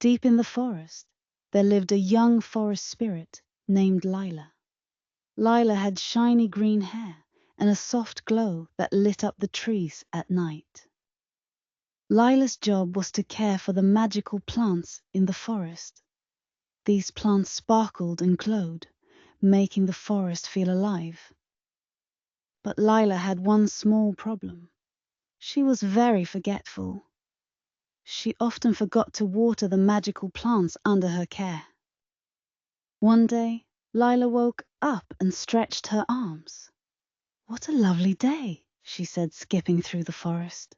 Deep in the forest, there lived a young forest spirit named Lila. Lila had shiny green hair and a soft glow that lit up the trees at night. Lila's job was to care for the magical plants in the forest. These plants sparkled and glowed, making the forest feel alive. But Lila had one small problem. She was very forgetful. She often forgot to water the magical plants under her care. One day, Lila woke up and stretched her arms. "What a lovely day," she said, skipping through the forest.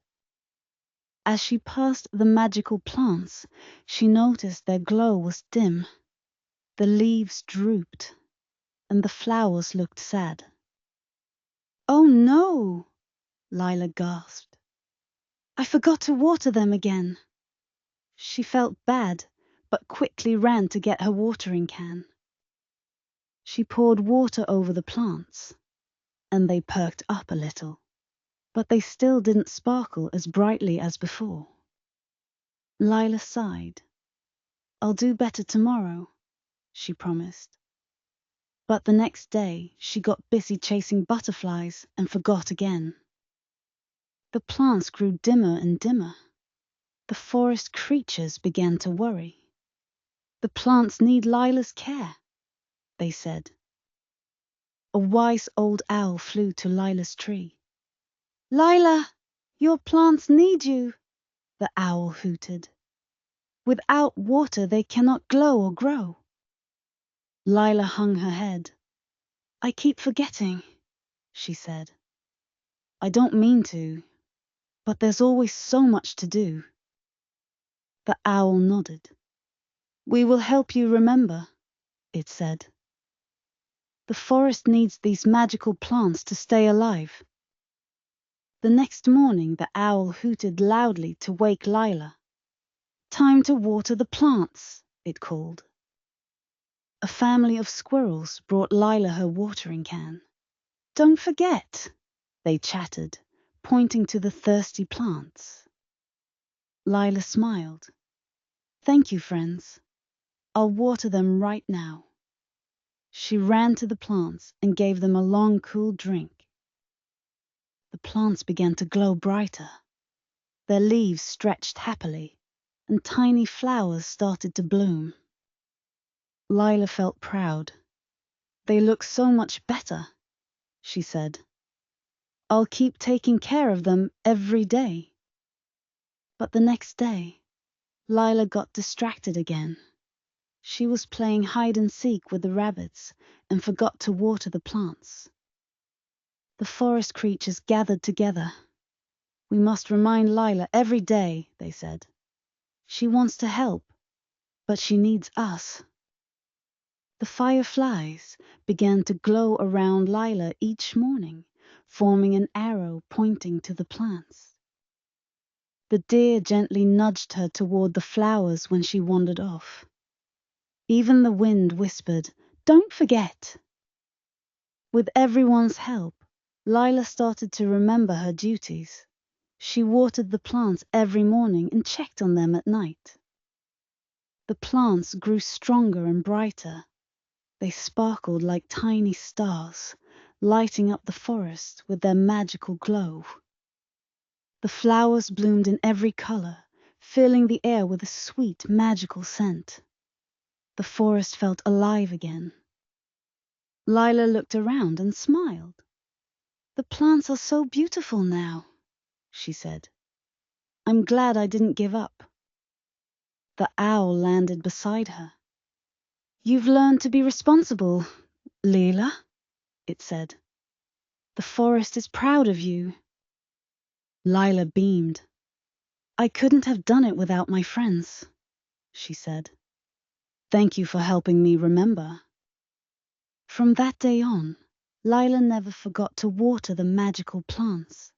As she passed the magical plants, she noticed their glow was dim. The leaves drooped, and the flowers looked sad. "Oh no!" Lila gasped. "I forgot to water them again." She felt bad, but quickly ran to get her watering can. She poured water over the plants, and they perked up a little, but they still didn't sparkle as brightly as before. Lila sighed. "I'll do better tomorrow," she promised. But the next day, she got busy chasing butterflies and forgot again. The plants grew dimmer and dimmer. The forest creatures began to worry. "The plants need Lila's care," they said. A wise old owl flew to Lila's tree. "Lila, your plants need you," the owl hooted. "Without water they cannot glow or grow." Lila hung her head. "I keep forgetting," she said. "I don't mean to, but there's always so much to do." The owl nodded. "We will help you remember," it said. "The forest needs these magical plants to stay alive." The next morning, the owl hooted loudly to wake Lila. "Time to water the plants," it called. A family of squirrels brought Lila her watering can. "Don't forget," they chattered, pointing to the thirsty plants. Lila smiled. "Thank you, friends. I'll water them right now." She ran to the plants and gave them a long, cool drink. The plants began to glow brighter. Their leaves stretched happily, and tiny flowers started to bloom. Lila felt proud. "They look so much better," she said. "I'll keep taking care of them every day." But the next day, Lila got distracted again. She was playing hide and seek with the rabbits and forgot to water the plants. The forest creatures gathered together. "We must remind Lila every day," they said. "She wants to help, but she needs us." The fireflies began to glow around Lila each morning, forming an arrow pointing to the plants. The deer gently nudged her toward the flowers when she wandered off. Even the wind whispered, "Don't forget." With everyone's help, Lila started to remember her duties. She watered the plants every morning and checked on them at night. The plants grew stronger and brighter. They sparkled like tiny stars, lighting up the forest with their magical glow. The flowers bloomed in every color, filling the air with a sweet, magical scent. The forest felt alive again. Lila looked around and smiled. "The plants are so beautiful now," she said. "I'm glad I didn't give up." The owl landed beside her. "You've learned to be responsible, Lila," it said. "The forest is proud of you." Lila beamed. "I couldn't have done it without my friends," she said. "Thank you for helping me remember." From that day on, Lila never forgot to water the magical plants.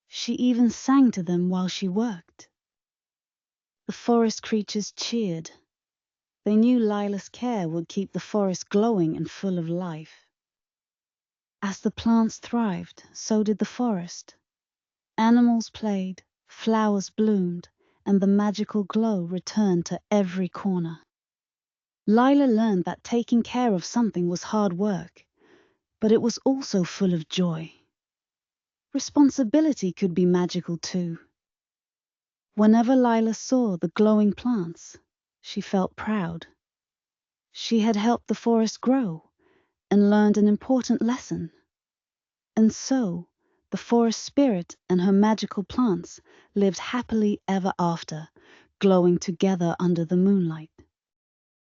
She even sang to them while she worked. The forest creatures cheered. They knew Lila's care would keep the forest glowing and full of life. As the plants thrived, so did the forest. Animals played, flowers bloomed, and the magical glow returned to every corner. Lila learned that taking care of something was hard work, but it was also full of joy. Responsibility could be magical too. Whenever Lila saw the glowing plants, she felt proud. She had helped the forest grow and learned an important lesson. And so, the forest spirit and her magical plants lived happily ever after, glowing together under the moonlight.